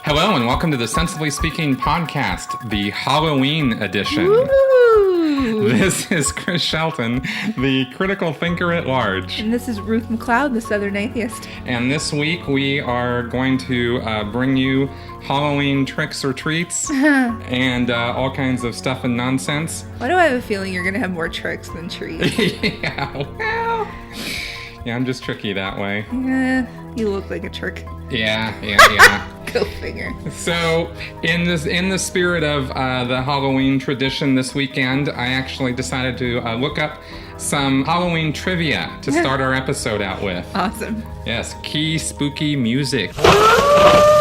Hello and welcome to the Sensibly Speaking podcast, the Halloween edition. Woo! This is Chris Shelton, the critical thinker at large. And this is Ruth McLeod, the Southern Atheist. And this week we are going to bring you Halloween tricks or treats and all kinds of stuff and nonsense. Why do I have a feeling you're going to have more tricks than treats? Yeah, I'm just tricky that way. You look like a trick. Yeah. Go figure. So, in the spirit of the Halloween tradition this weekend, I actually decided to look up some Halloween trivia to start our episode out with. Awesome. Yes, key spooky music. Wow.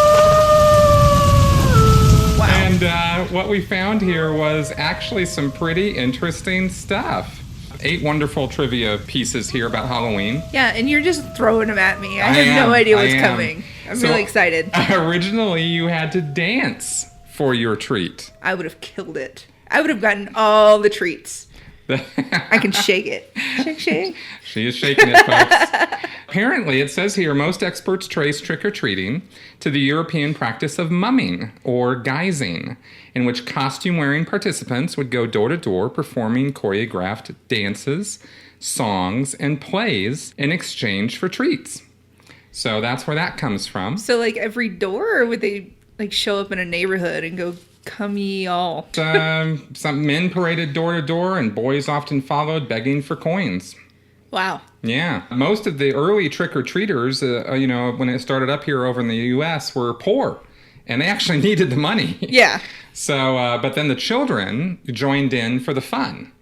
And what we found here was actually some pretty interesting stuff. 8 wonderful trivia pieces here about Halloween. Yeah, and you're just throwing them at me. I have no idea what's coming. I'm really excited. Originally, you had to dance for your treat. I would have killed it. I would have gotten all the treats. I can shake it. Shake. She is shaking it, folks. Apparently, it says here, most experts trace trick-or-treating to the European practice of mumming, or guising, in which costume-wearing participants would go door-to-door performing choreographed dances, songs, and plays in exchange for treats. So that's where that comes from. So, like, every door, or would they, like, show up in a neighborhood and go, come ye all? Some men paraded door to door, and boys often followed, begging for coins. Wow. Yeah. Most of the early trick-or-treaters, when it started up here over in the U.S., were poor, and they actually needed the money. Yeah. So, but then the children joined in for the fun.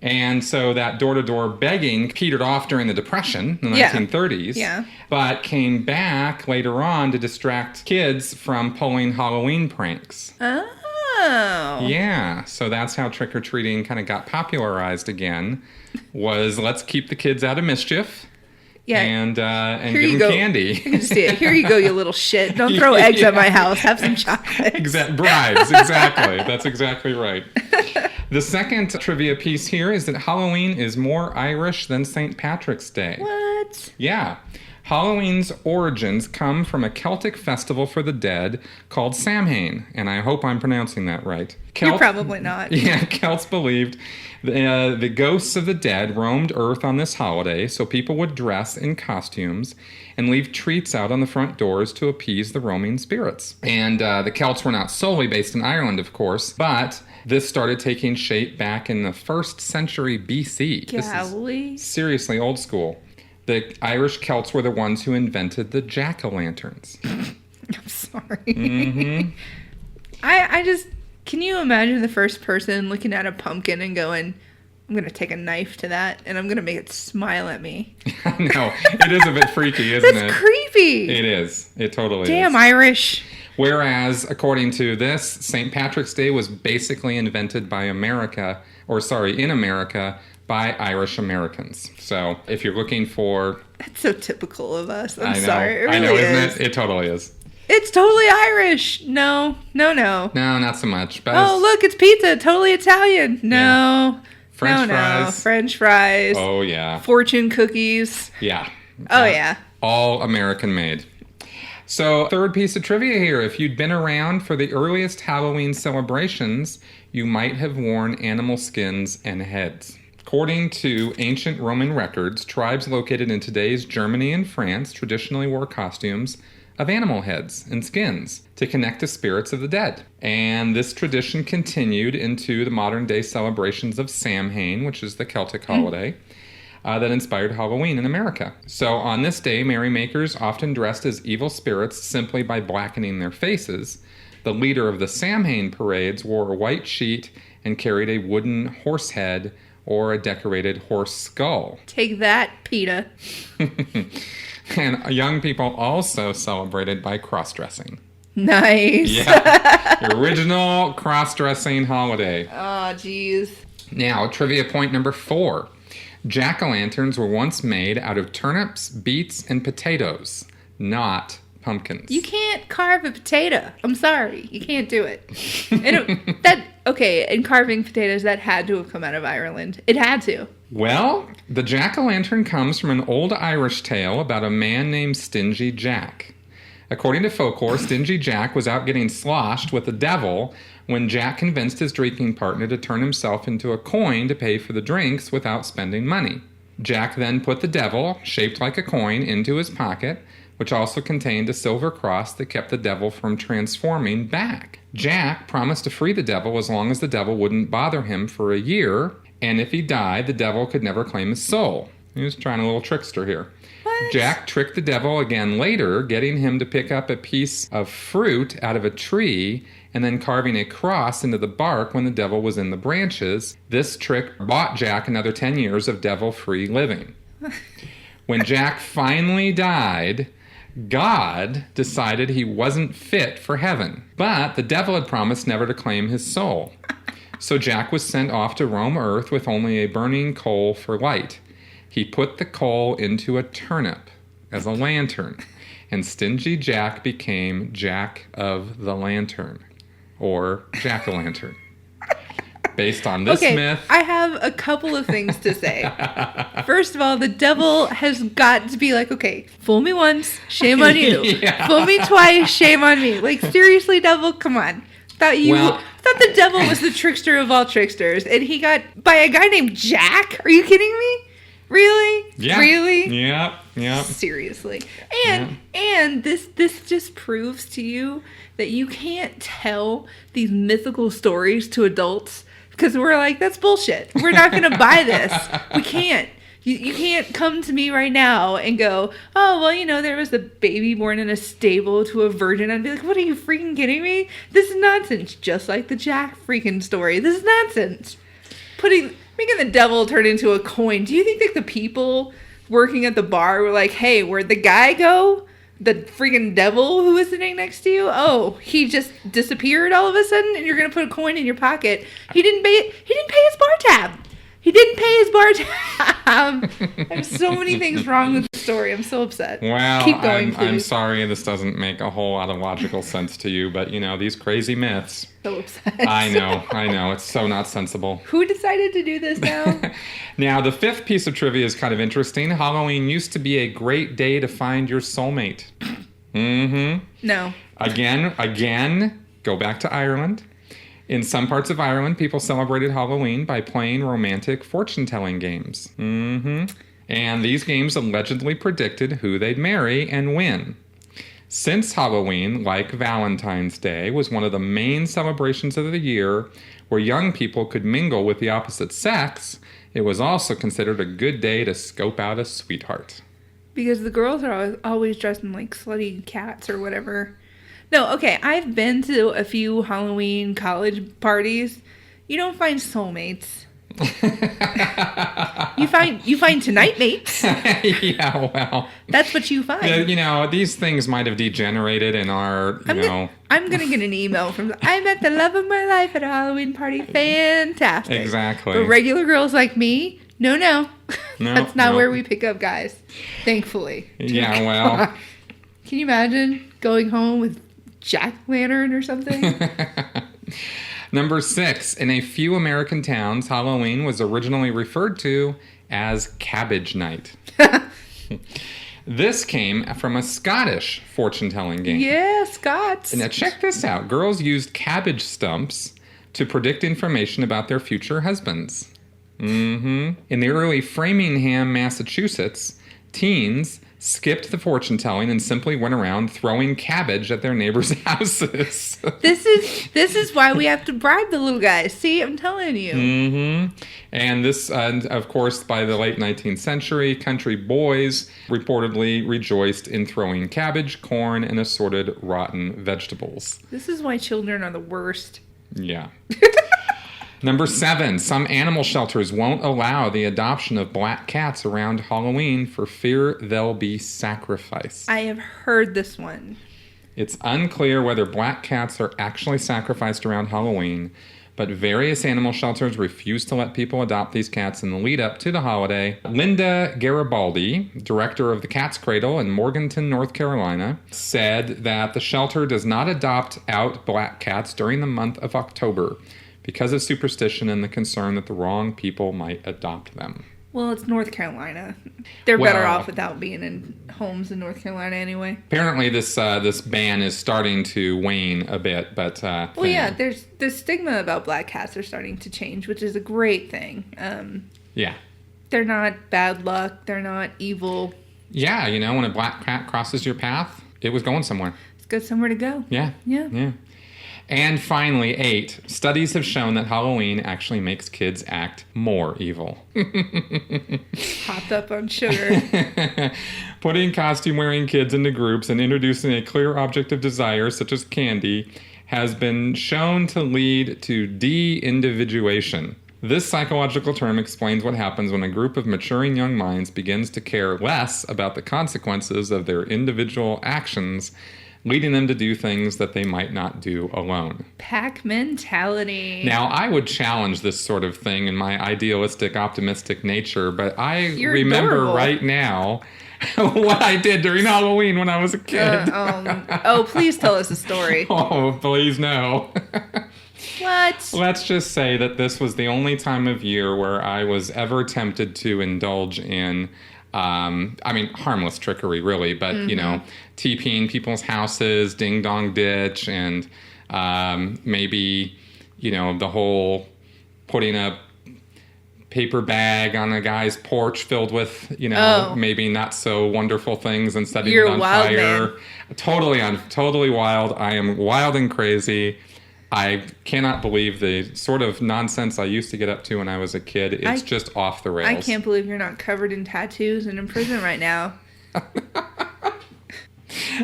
And so that door-to-door begging petered off during the Depression in the 1930s, but came back later on to distract kids from pulling Halloween pranks. Oh. Yeah, so that's how trick-or-treating kind of got popularized again, was let's keep the kids out of mischief. Yeah. And give them candy. I can see it. Here you go, you little shit. Don't throw eggs at my house. Have some chocolate. Bribes, exactly. That's exactly right. The second trivia piece here is that Halloween is more Irish than St. Patrick's Day. What? Yeah. Halloween's origins come from a Celtic festival for the dead called Samhain, and I hope I'm pronouncing that right. You're probably not. Yeah, Celts believed the ghosts of the dead roamed Earth on this holiday, so people would dress in costumes and leave treats out on the front doors to appease the roaming spirits. And the Celts were not solely based in Ireland, of course, but this started taking shape back in the 1st century BC. Golly. This is seriously old school. The Irish Celts were the ones who invented the jack-o'-lanterns. I'm sorry. Mm-hmm. I just... Can you imagine the first person looking at a pumpkin and going, I'm going to take a knife to that and I'm going to make it smile at me? No, it is a bit freaky, isn't it? That's creepy. It is. It totally is. Damn Irish. Whereas, according to this, St. Patrick's Day was basically invented in America, by Irish Americans. So, if you're looking for... That's so typical of us. I'm I know, sorry. It really I know, is. isn't it? It totally is. It's totally Irish. No. No, not so much. But look, it's pizza. Totally Italian. No. Yeah. French fries. No. French fries. Oh, yeah. Fortune cookies. Yeah. Oh, yeah. All American made. So, third piece of trivia here. If you'd been around for the earliest Halloween celebrations, you might have worn animal skins and heads. According to ancient Roman records, tribes located in today's Germany and France traditionally wore costumes of animal heads and skins to connect to spirits of the dead. And this tradition continued into the modern-day celebrations of Samhain, which is the Celtic holiday, that inspired Halloween in America. So on this day, merrymakers often dressed as evil spirits simply by blackening their faces. The leader of the Samhain parades wore a white sheet and carried a wooden horse head or a decorated horse skull. Take that, PETA. And young people also celebrated by cross-dressing. Nice. Yeah. Original cross-dressing holiday. Oh, jeez. Now, trivia point number 4. Jack-o'-lanterns were once made out of turnips, beets, and potatoes, not pumpkins. You can't carve a potato. I'm sorry. You can't do it. Okay, and carving potatoes, that had to have come out of Ireland. It had to. Well, the jack-o'-lantern comes from an old Irish tale about a man named Stingy Jack. According to folklore, Stingy Jack was out getting sloshed with the devil when Jack convinced his drinking partner to turn himself into a coin to pay for the drinks without spending money. Jack then put the devil, shaped like a coin, into his pocket, which also contained a silver cross that kept the devil from transforming back. Jack promised to free the devil as long as the devil wouldn't bother him for a year, and if he died, the devil could never claim his soul. He was trying a little trickster here. What? Jack tricked the devil again later, getting him to pick up a piece of fruit out of a tree and then carving a cross into the bark when the devil was in the branches. This trick bought Jack another 10 years of devil-free living. When Jack finally died, God decided he wasn't fit for heaven, but the devil had promised never to claim his soul. So Jack was sent off to roam earth with only a burning coal for light. He put the coal into a turnip as a lantern, and Stingy Jack became Jack of the Lantern, or Jack-o'-lantern. Based on this myth. I have a couple of things to say. First of all, the devil has got to be like, okay, fool me once, shame on you. Yeah. Fool me twice, shame on me. Like, seriously, devil, come on. Thought the devil was the trickster of all tricksters, and he got by a guy named Jack? Are you kidding me? Really? Yeah. Really? Yeah. Seriously. And this just proves to you that you can't tell these mythical stories to adults because we're like, that's bullshit. We're not going to buy this. We can't. You can't come to me right now and go, oh, well, there was a baby born in a stable to a virgin. I'd be like, what, are you freaking kidding me? This is nonsense. Just like the Jack freaking story. This is nonsense. Making the devil turn into a coin. Do you think that the people working at the bar were like, hey, where'd the guy go? The freaking devil who was sitting next to you? Oh, he just disappeared all of a sudden and you're going to put a coin in your pocket. He didn't pay his bar tab. He didn't pay his bar tab. There's so many things wrong with the story. I'm so upset. Well, keep going, I'm sorry this doesn't make a whole lot of logical sense to you, but these crazy myths. So upset. I know. It's so not sensible. Who decided to do this now? Now, the fifth piece of trivia is kind of interesting. Halloween used to be a great day to find your soulmate. Mm-hmm. No. Again, go back to Ireland. In some parts of Ireland, people celebrated Halloween by playing romantic fortune-telling games. Mm-hmm. And these games allegedly predicted who they'd marry and when. Since Halloween, like Valentine's Day, was one of the main celebrations of the year where young people could mingle with the opposite sex, it was also considered a good day to scope out a sweetheart. Because the girls are always dressed in like slutty cats or whatever. No, okay, I've been to a few Halloween college parties. You don't find soulmates. you find tonight mates. Yeah, well. That's what you find. These things might have degenerated and are, I'm going to get an email from I met the love of my life at a Halloween party. Fantastic. Exactly. But regular girls like me, no. That's not where we pick up guys. Thankfully. Yeah, well. Can you imagine going home with jack-o'-lantern or something? Number 6. In a few American towns, Halloween was originally referred to as Cabbage Night. This came from a Scottish fortune-telling game. Yeah, Scots. Now check this out. Girls used cabbage stumps to predict information about their future husbands. Mm-hmm. In the early Framingham, Massachusetts, teens skipped the fortune-telling and simply went around throwing cabbage at their neighbors' houses. This is why we have to bribe the little guys. See, I'm telling you. Mm-hmm. And this, of course, by the late 19th century, country boys reportedly rejoiced in throwing cabbage, corn, and assorted rotten vegetables. This is why children are the worst. Yeah. Number 7, some animal shelters won't allow the adoption of black cats around Halloween for fear they'll be sacrificed. I have heard this one. It's unclear whether black cats are actually sacrificed around Halloween, but various animal shelters refuse to let people adopt these cats in the lead up to the holiday. Linda Garibaldi, director of the Cat's Cradle in Morganton, North Carolina, said that the shelter does not adopt out black cats during the month of October, because of superstition and the concern that the wrong people might adopt them. Well, it's North Carolina. They're better off without being in homes in North Carolina anyway. Apparently, this ban is starting to wane a bit, but there's the stigma about black cats are starting to change, which is a great thing. They're not bad luck. They're not evil. Yeah, when a black cat crosses your path, it was going somewhere. It's got somewhere to go. Yeah. And finally, 8. Studies have shown that Halloween actually makes kids act more evil. Hopped up on sugar. Putting costume-wearing kids into groups and introducing a clear object of desire, such as candy, has been shown to lead to de-individuation. This psychological term explains what happens when a group of maturing young minds begins to care less about the consequences of their individual actions, leading them to do things that they might not do alone. Pack mentality. Now, I would challenge this sort of thing in my idealistic, optimistic nature, but You're remember adorable. right now what I did during Halloween when I was a kid. Please tell us a story. Oh, please no. What? Let's just say that this was the only time of year where I was ever tempted to indulge in harmless trickery, really, but, TPing people's houses, ding-dong ditch, and maybe, the whole putting a paper bag on a guy's porch filled with, maybe not so wonderful things and setting it on wild fire. Man. Totally wild. I am wild and crazy. I cannot believe the sort of nonsense I used to get up to when I was a kid. It's just off the rails. I can't believe you're not covered in tattoos and in prison right now.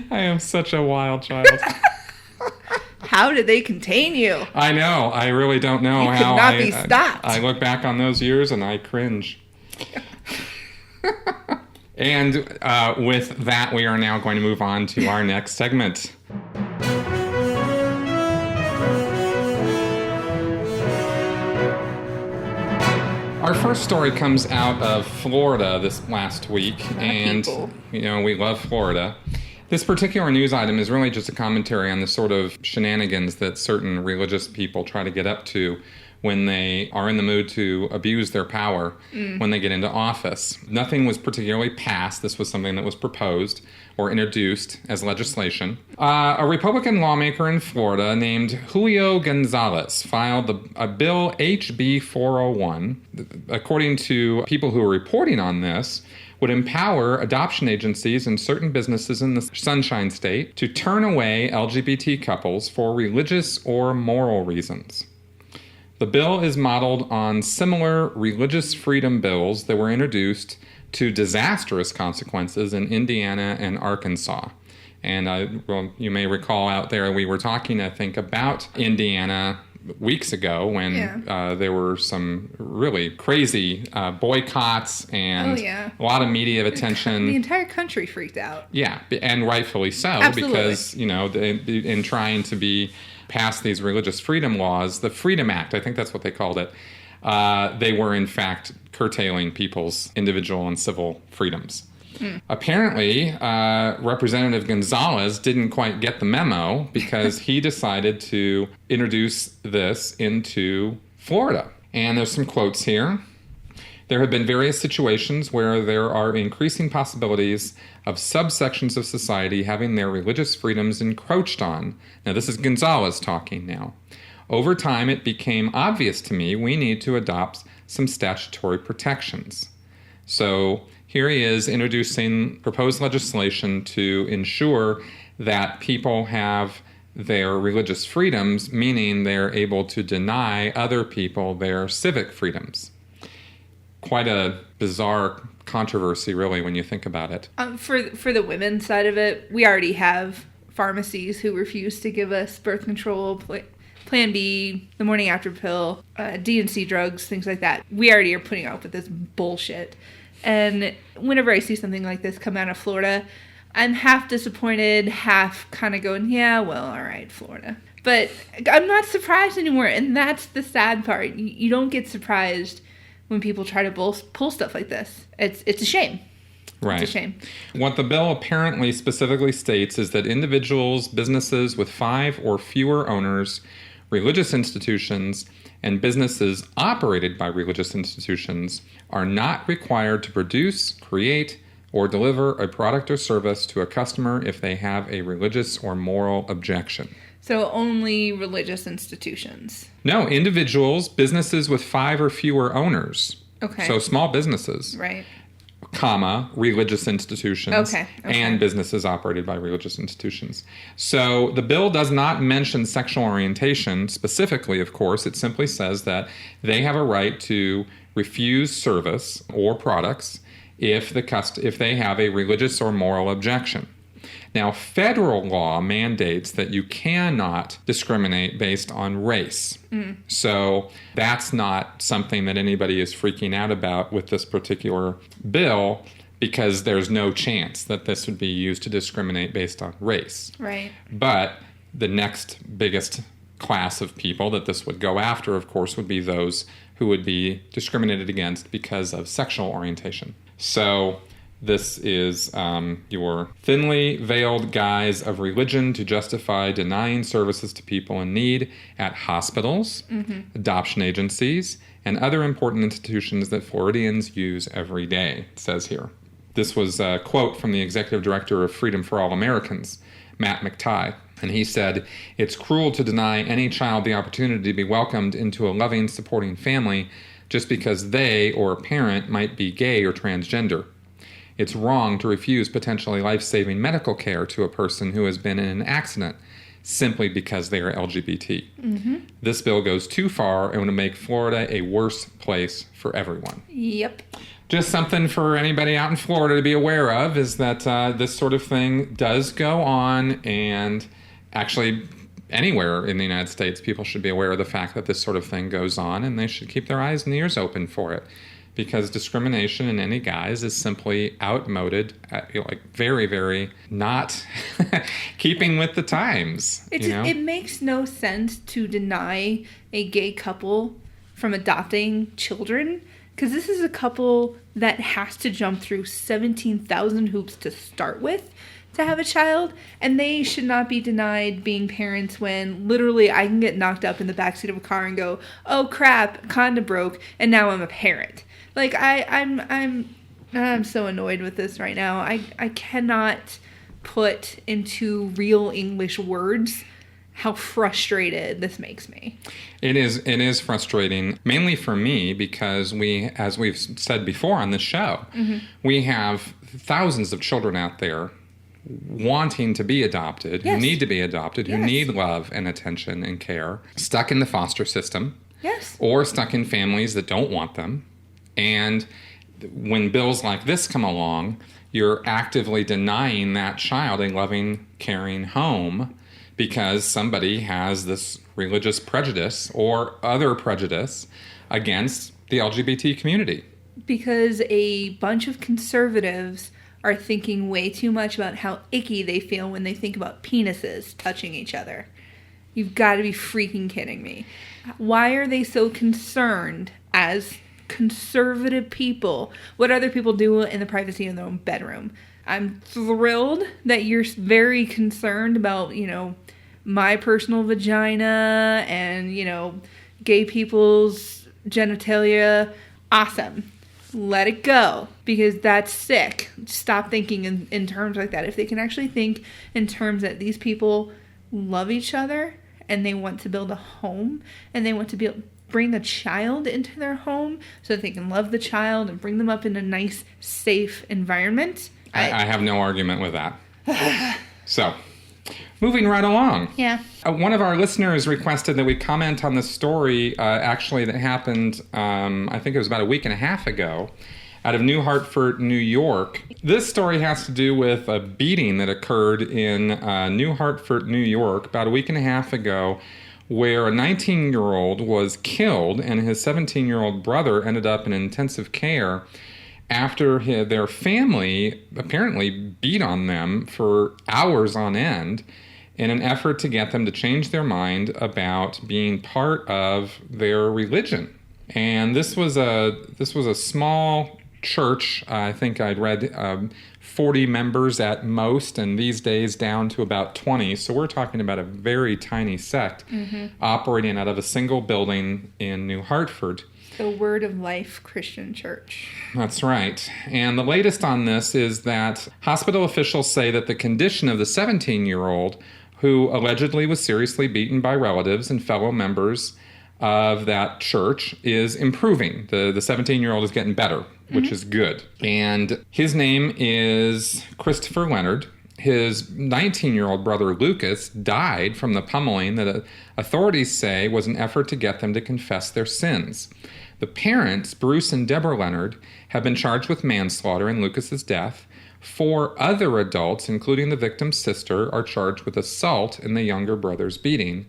I am such a wild child. How did they contain you? I know. I really don't know how. You could not be stopped. I look back on those years and I cringe. And with that, we are now going to move on to our next segment. Our first story comes out of Florida this last week, and we love Florida. This particular news item is really just a commentary on the sort of shenanigans that certain religious people try to get up to when they are in the mood to abuse their power when they get into office. Nothing was particularly passed. This was something that was proposed or introduced as legislation. A Republican lawmaker in Florida named Julio Gonzalez filed a bill HB 401. According to people who are reporting on this, would empower adoption agencies and certain businesses in the Sunshine State to turn away LGBT couples for religious or moral reasons. The bill is modeled on similar religious freedom bills that were introduced to disastrous consequences in Indiana and Arkansas. And you may recall out there we were talking, I think, about Indiana weeks ago when there were some really crazy boycotts and a lot of media attention. The entire country freaked out. Yeah, and rightfully so. Absolutely. Because, in trying to pass these religious freedom laws, the Freedom Act, I think that's what they called it, they were in fact curtailing people's individual and civil freedoms. Apparently, Representative Gonzalez didn't quite get the memo because he decided to introduce this into Florida. And there's some quotes here. There have been various situations where there are increasing possibilities of subsections of society having their religious freedoms encroached on. Now, this is Gonzalez talking now. Over time, it became obvious to me we need to adopt some statutory protections. So here he is introducing proposed legislation to ensure that people have their religious freedoms, meaning they're able to deny other people their civic freedoms. Quite a bizarre controversy, really, when you think about it. For the women's side of it, we already have pharmacies who refuse to give us birth control, Plan B, the morning after pill, D&C drugs, things like that. We already are putting up with this bullshit. And whenever I see something like this come out of Florida, I'm half disappointed, half kind of going, yeah, well, all right, Florida. But I'm not surprised anymore, and that's the sad part. You don't get surprised when people try to pull stuff like this. It's a shame. Right. It's a shame. What the bill apparently specifically states is that individuals, businesses with 5 or fewer owners, religious institutions, and businesses operated by religious institutions are not required to produce, create, or deliver a product or service to a customer if they have a religious or moral objection. So only religious institutions. No, individuals, businesses with 5 or fewer owners. Okay. So small businesses. Right. Comma, religious institutions. Okay. And businesses operated by religious institutions. So the bill does not mention sexual orientation specifically, of course. It simply says that they have a right to refuse service or products if they have a religious or moral objection. Now, federal law mandates that you cannot discriminate based on race. So that's not something that anybody is freaking out about with this particular bill, because there's no chance that this would be used to discriminate based on race. Right. But the next biggest class of people that this would go after, of course, would be those who would be discriminated against because of sexual orientation. So this is your thinly veiled guise of religion to justify denying services to people in need at hospitals, adoption agencies, and other important institutions that Floridians use every day, it says here. This was a quote from the executive director of Freedom for All Americans, Matt McTighe. And he said, "It's cruel to deny any child the opportunity to be welcomed into a loving, supporting family just because they or a parent might be gay or transgender. It's wrong to refuse potentially life-saving medical care to a person who has been in an accident simply because they are LGBT. This bill goes too far and will make Florida a worse place for everyone." Yep. Just something for anybody out in Florida to be aware of is that this sort of thing does go on, and actually anywhere in the United States, people should be aware of the fact that this sort of thing goes on, and they should keep their eyes and ears open for it. Because discrimination in any guise is simply outmoded, very, very not keeping with the times. It makes no sense to deny a gay couple from adopting children, because this is a couple that has to jump through 17,000 hoops to start with to have a child, and they should not be denied being parents when literally I can get knocked up in the backseat of a car and go, "Oh crap, condom broke, and now I'm a parent." Like I'm so annoyed with this right now. I cannot put into real English words how frustrated this makes me. It is frustrating, mainly for me, because as we've said before on this show, we have thousands of children out there wanting to be adopted, who need to be adopted, who need love and attention and care, stuck in the foster system, or stuck in families that don't want them. And when bills like this come along, you're actively denying that child a loving, caring home because somebody has this religious prejudice or other prejudice against the LGBT community. Because a bunch of conservatives are thinking way too much about how icky they feel when they think about penises touching each other. You've got to be freaking kidding me. Why are they so concerned as conservative people what other people do in the privacy of their own bedroom? I'm thrilled that you're very concerned about, my personal vagina and, gay people's genitalia. Awesome. Let it go, because that's sick. Stop thinking in terms like that. If they can actually think in terms that these people love each other and they want to build a home and they want to bring a child into their home so that they can love the child and bring them up in a nice, safe environment. I have no argument with that. So, moving right along. Yeah. One of our listeners requested that we comment on the story actually that happened, I think it was about a week and a half ago, out of New Hartford, New York. This story has to do with a beating that occurred in New Hartford, New York, about a week and a half ago, where a 19-year-old was killed and his 17-year-old brother ended up in intensive care after their family apparently beat on them for hours on end in an effort to get them to change their mind about being part of their religion. And this was a small church. I think I'd read 40 members at most, and these days down to about 20. So we're talking about a very tiny sect operating out of a single building in New Hartford. The Word of Life Christian Church. That's right. And the latest on this is that hospital officials say that the condition of the 17-year-old who allegedly was seriously beaten by relatives and fellow members of that church is improving. The 17-year-old is getting better, which is good. And his name is Christopher Leonard. His 19-year-old brother Lucas died from the pummeling that authorities say was an effort to get them to confess their sins. The parents, Bruce and Deborah Leonard, have been charged with manslaughter in Lucas's death. 4 other adults, including the victim's sister, are charged with assault in the younger brother's beating.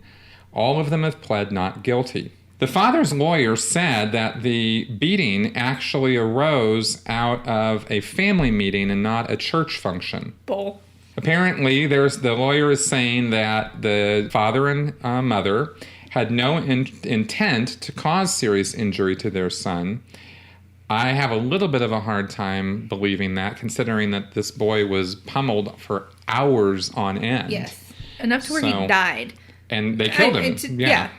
All of them have pled not guilty. The father's lawyer said that the beating actually arose out of a family meeting and not a church function. Bull. Apparently, the lawyer is saying that the father and mother had no intent to cause serious injury to their son. I have a little bit of a hard time believing that, considering that this boy was pummeled for hours on end. Yes. Enough to where he died. And they killed him. Yeah.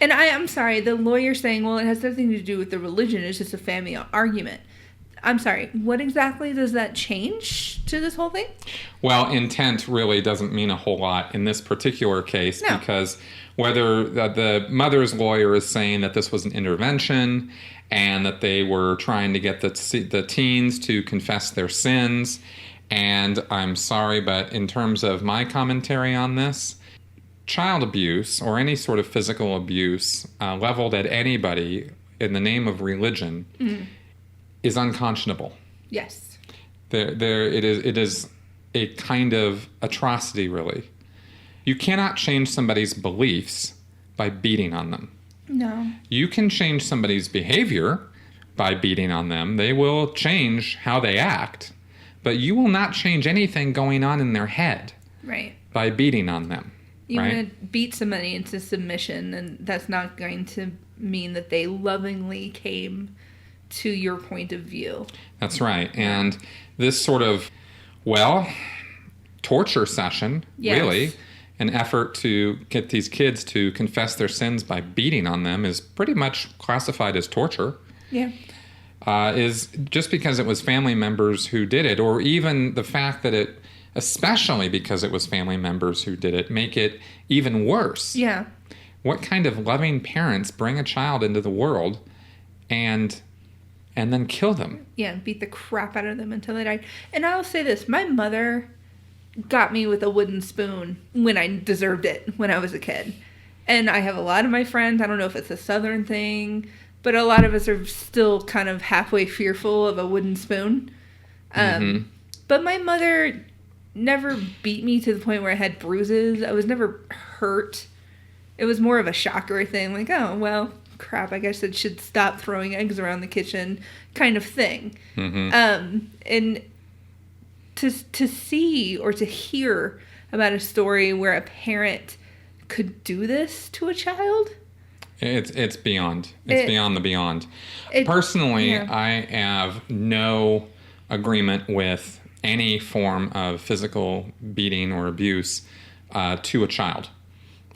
And I'm sorry, the lawyer saying, well, it has nothing to do with the religion, it's just a family argument. I'm sorry, what exactly does that change to this whole thing? Well, intent really doesn't mean a whole lot in this particular case, because whether the mother's lawyer is saying that this was an intervention and that they were trying to get the teens to confess their sins, and I'm sorry, but in terms of my commentary on this, child abuse or any sort of physical abuse leveled at anybody in the name of religion is unconscionable. Yes. It is a kind of atrocity, really. You cannot change somebody's beliefs by beating on them. No. You can change somebody's behavior by beating on them. They will change how they act, but you will not change anything going on in their head by beating on them. You're going to beat somebody into submission, and that's not going to mean that they lovingly came to your point of view. That's right. And this sort of, torture session, really, an effort to get these kids to confess their sins by beating on them is pretty much classified as torture. Yeah. Is just because it was family members who did it, or even the fact that it, especially because it was family members who did it, make it even worse. Yeah. What kind of loving parents bring a child into the world and then kill them? Yeah, and beat the crap out of them until they died. And I'll say this, my mother got me with a wooden spoon when I deserved it when I was a kid. And I have a lot of my friends, I don't know if it's a Southern thing, but a lot of us are still kind of halfway fearful of a wooden spoon. But my mother never beat me to the point where I had bruises. I was never hurt. It was more of a shocker thing, like, oh, well, crap, I guess I should stop throwing eggs around the kitchen kind of thing. And to see or to hear about a story where a parent could do this to a child, it's beyond. It's beyond the beyond. Personally, I have no agreement with any form of physical beating or abuse to a child.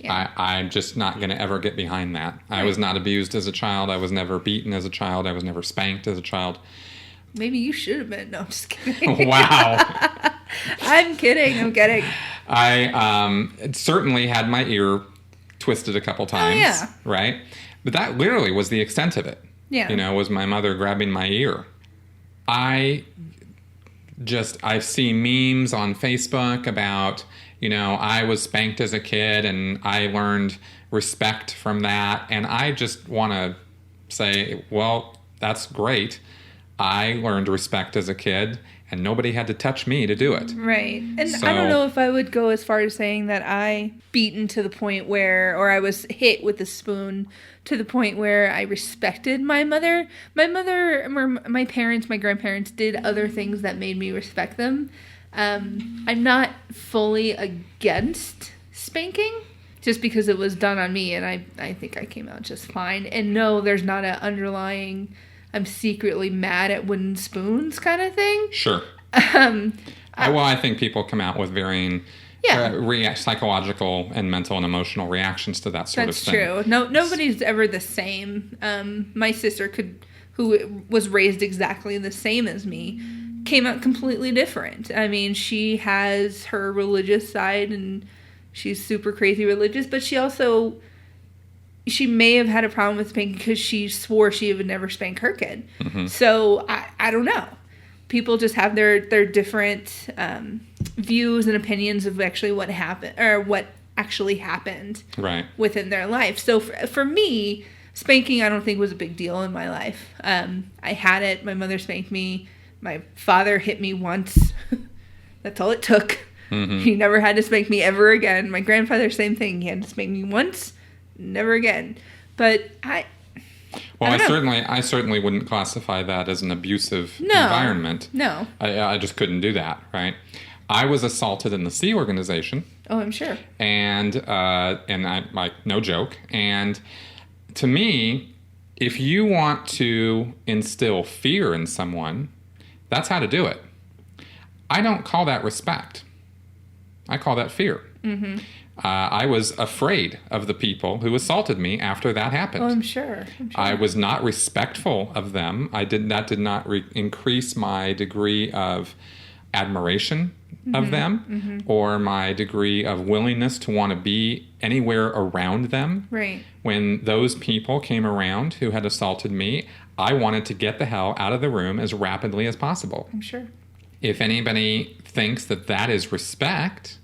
I'm just not going to ever get behind that. I was not abused as a child. I was never beaten as a child. I was never spanked as a child. Maybe you should have been. No, I'm just kidding. Wow. I'm kidding. I certainly had my ear twisted a couple times. Right? But that literally was the extent of it. Yeah. Was my mother grabbing my ear. I see memes on Facebook about, I was spanked as a kid and I learned respect from that. And I just want to say, well, that's great. I learned respect as a kid and nobody had to touch me to do it. Right. And so, I don't know if I would go as far as saying that I beaten to the point where, or I was hit with a spoon to the point where I respected my mother. My mother, my parents, my grandparents did other things that made me respect them. I'm not fully against spanking just because it was done on me, and I think I came out just fine. And no, there's not an underlying I'm secretly mad at wooden spoons kind of thing. Sure. I think people come out with varying psychological and mental and emotional reactions to that sort of thing. That's true. Nobody's ever the same. My sister who was raised exactly the same as me, came out completely different. I mean, she has her religious side and she's super crazy religious, but she may have had a problem with spanking because she swore she would never spank her kid. Mm-hmm. So I don't know. People just have their different views and opinions of actually what happened or what actually happened within their life. So for me, spanking I don't think was a big deal in my life. I had it. My mother spanked me. My father hit me once. That's all it took. Mm-hmm. He never had to spank me ever again. My grandfather, same thing. He had to spank me once, never again. But I certainly wouldn't classify that as an abusive environment. No. I just couldn't do that, right? I was assaulted in the Sea Organization. Oh, I'm sure. And I like no joke. And to me, if you want to instill fear in someone, that's how to do it. I don't call that respect. I call that fear. Mm-hmm. I was afraid of the people who assaulted me after that happened. Oh, I'm sure. I was not respectful of them. That did not increase my degree of admiration of them or my degree of willingness to want to be anywhere around them. Right. When those people came around who had assaulted me, I wanted to get the hell out of the room as rapidly as possible. I'm sure. If anybody thinks that is respect,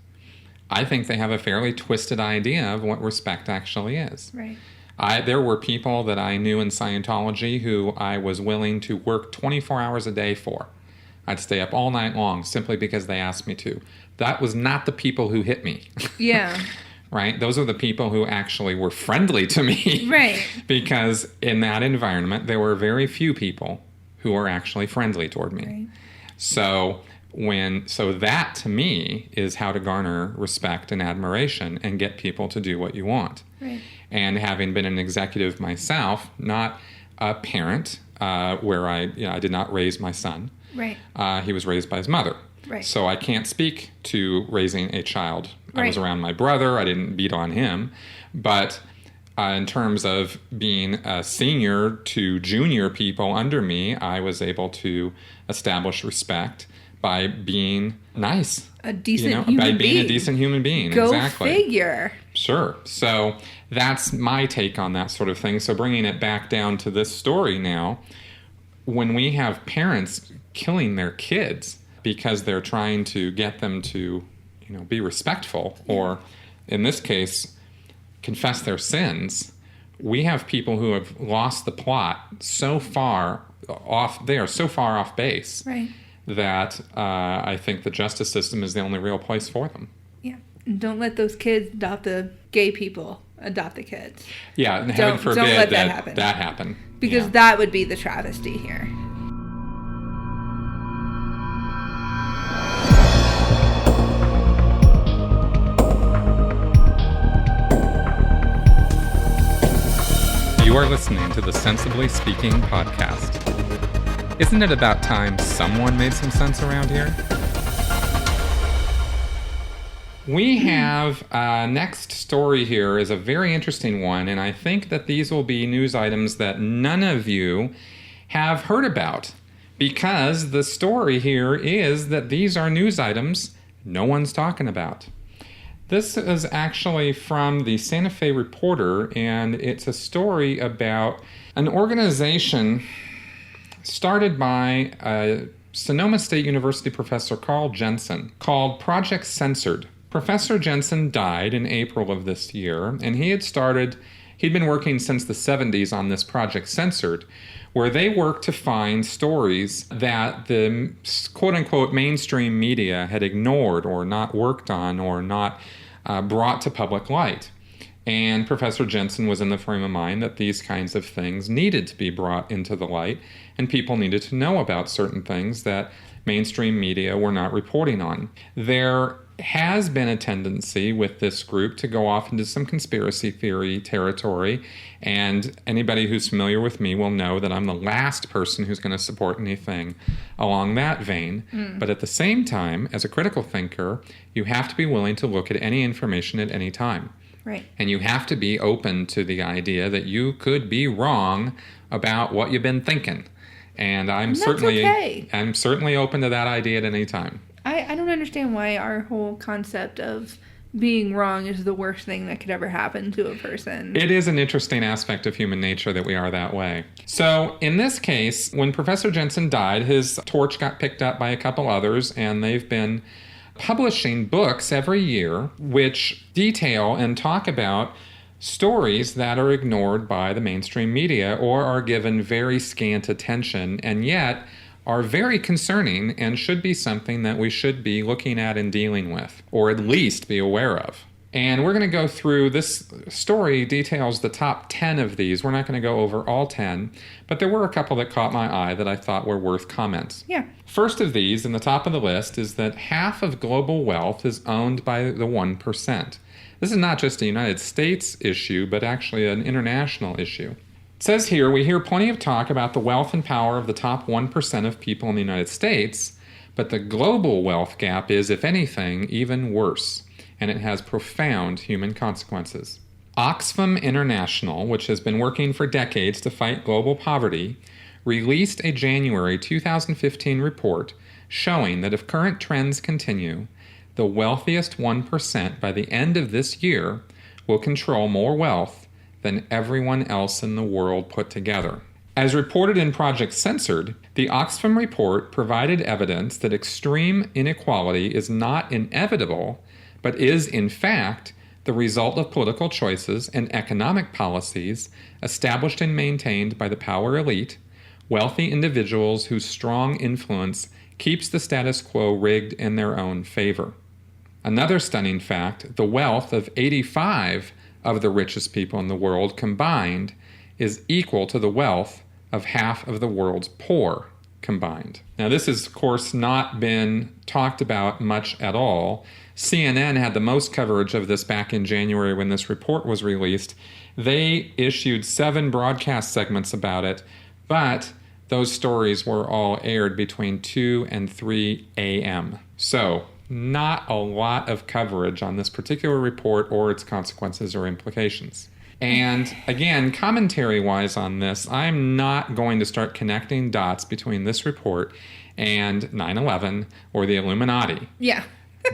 I think they have a fairly twisted idea of what respect actually is. Right. There were people that I knew in Scientology who I was willing to work 24 hours a day for. I'd stay up all night long simply because they asked me to. That was not the people who hit me. Yeah. Right? Those are the people who actually were friendly to me. Right. Because in that environment, there were very few people who were actually friendly toward me. Right. So that to me is how to garner respect and admiration and get people to do what you want. Right. And having been an executive myself, not a parent, where I did not raise my son. Right. He was raised by his mother. Right. So I can't speak to raising a child. Right. I was around my brother. I didn't beat on him. But in terms of being a senior to junior people under me, I was able to establish respect by being nice. A decent human being. By being a decent human being. Go exactly. figure. Sure. So that's my take on that sort of thing. So bringing it back down to this story now, when we have parents killing their kids because they're trying to get them to, be respectful, or in this case, confess their sins, we have people who have lost the plot so far off. They are so far off base. Right. That I think the justice system is the only real place for them. Yeah. And don't let those kids adopt the gay people. Adopt the kids. Yeah, and heaven forbid don't let that happen. That happen. Because that would be the travesty here. You are listening to the Sensibly Speaking podcast. Isn't it about time someone made some sense around here? We have next story here is a very interesting one, and I think that these will be news items that none of you have heard about, because the story here is that these are news items no one's talking about. This is actually from the Santa Fe Reporter, and it's a story about an organization started by Sonoma State University professor Carl Jensen called Project Censored. Professor Jensen died in April of this year, and he'd been working since the 70s on this Project Censored, where they worked to find stories that the quote-unquote mainstream media had ignored or not worked on or not brought to public light. And Professor Jensen was in the frame of mind that these kinds of things needed to be brought into the light, and people needed to know about certain things that mainstream media were not reporting on. Their has been a tendency with this group to go off into some conspiracy theory territory. And anybody who's familiar with me will know that I'm the last person who's going to support anything along that vein. But at the same time, as a critical thinker, you have to be willing to look at any information at any time. Right. And you have to be open to the idea that you could be wrong about what you've been thinking. And I'm certainly open to that idea at any time. I don't understand why our whole concept of being wrong is the worst thing that could ever happen to a person. It is an interesting aspect of human nature that we are that way. So in this case, when Professor Jensen died, his torch got picked up by a couple others, and they've been publishing books every year which detail and talk about stories that are ignored by the mainstream media or are given very scant attention, and yet are very concerning and should be something that we should be looking at and dealing with, or at least be aware of. And we're going to go through, this story details the top 10 of these. We're not going to go over all 10, but there were a couple that caught my eye that I thought were worth comments. Yeah. First of these, in the top of the list, is that half of global wealth is owned by the 1%. This is not just a United States issue, but actually an international issue. It says here, we hear plenty of talk about the wealth and power of the top 1% of people in the United States, but the global wealth gap is, if anything, even worse, and it has profound human consequences. Oxfam International, which has been working for decades to fight global poverty, released a January 2015 report showing that if current trends continue, the wealthiest 1% by the end of this year will control more wealth than everyone else in the world put together. As reported in Project Censored, the Oxfam report provided evidence that extreme inequality is not inevitable, but is, in fact, the result of political choices and economic policies established and maintained by the power elite, wealthy individuals whose strong influence keeps the status quo rigged in their own favor. Another stunning fact, the wealth of 85 of the richest people in the world combined is equal to the wealth of half of the world's poor combined. Now, this has, of course, not been talked about much at all. CNN had the most coverage of this back in January when this report was released. They issued 7 broadcast segments about it, but those stories were all aired between 2 and 3 a.m. So, not a lot of coverage on this particular report or its consequences or implications. And again, commentary-wise on this, I'm not going to start connecting dots between this report and 9/11 or the Illuminati. Yeah.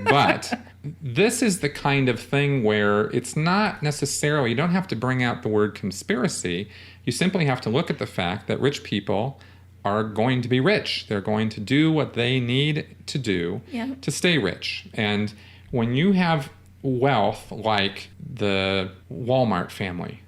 But this is the kind of thing where it's not necessarily, you don't have to bring out the word conspiracy. You simply have to look at the fact that rich people are going to be rich. They're going to do what they need to do to stay rich. And when you have wealth like the Walmart family,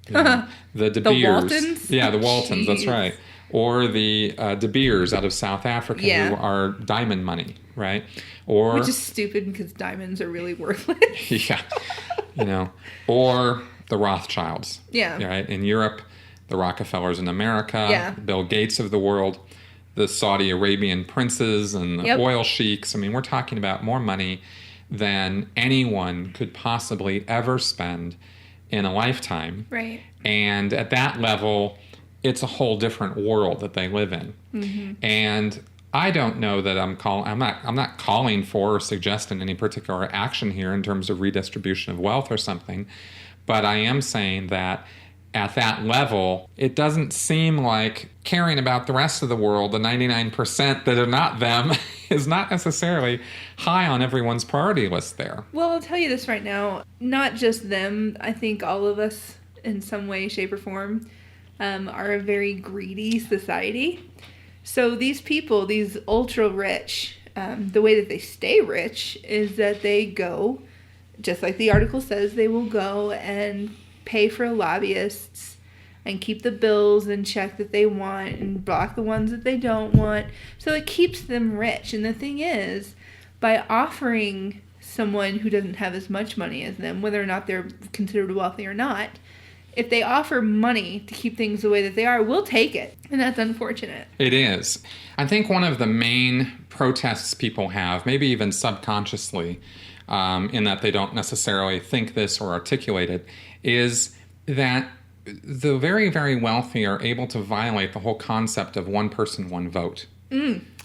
the De Beers. The Waltons? Yeah, the Waltons, that's right. Or the De Beers out of South Africa who are diamond money, right? Or which is stupid because diamonds are really worthless. Yeah. Or the Rothschilds. Yeah. Right? In Europe, the Rockefellers in America, Bill Gates of the world, the Saudi Arabian princes and the oil sheiks. I mean, we're talking about more money than anyone could possibly ever spend in a lifetime. Right. And at that level, it's a whole different world that they live in. Mm-hmm. And I don't know that I'm not calling for or suggesting any particular action here in terms of redistribution of wealth or something, but I am saying that at that level, it doesn't seem like caring about the rest of the world, the 99% that are not them, is not necessarily high on everyone's priority list there. Well, I'll tell you this right now. Not just them. I think all of us, in some way, shape, or form, are a very greedy society. So these people, these ultra-rich, the way that they stay rich is that they go, just like the article says, they will go and pay for lobbyists and keep the bills in check that they want and block the ones that they don't want. So it keeps them rich. And the thing is, by offering someone who doesn't have as much money as them, whether or not they're considered wealthy or not, if they offer money to keep things the way that they are, we'll take it. And that's unfortunate. It is. I think one of the main protests people have, maybe even subconsciously, in that they don't necessarily think this or articulate it, is that the very, very wealthy are able to violate the whole concept of one person, one vote.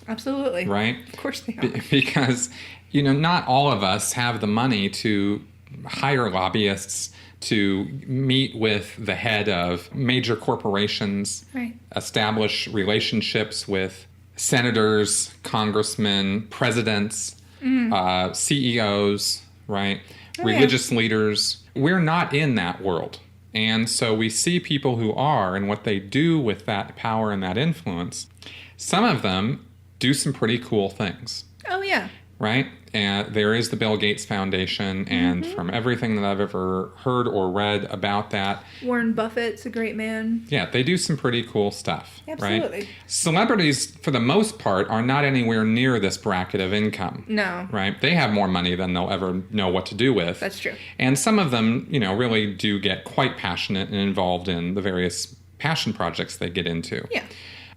Absolutely. Right? Of course they are. Because, not all of us have the money to hire lobbyists to meet with the head of major corporations, right, establish relationships with senators, congressmen, presidents, CEOs, right, religious leaders. We're not in that world. And so we see people who are and what they do with that power and that influence. Some of them do some pretty cool things. Oh, yeah. Right? And there is the Bill Gates Foundation, and from everything that I've ever heard or read about that... Warren Buffett's a great man. Yeah, they do some pretty cool stuff. Absolutely. Right? Celebrities, for the most part, are not anywhere near this bracket of income. No. Right? They have more money than they'll ever know what to do with. That's true. And some of them, really do get quite passionate and involved in the various passion projects they get into. Yeah.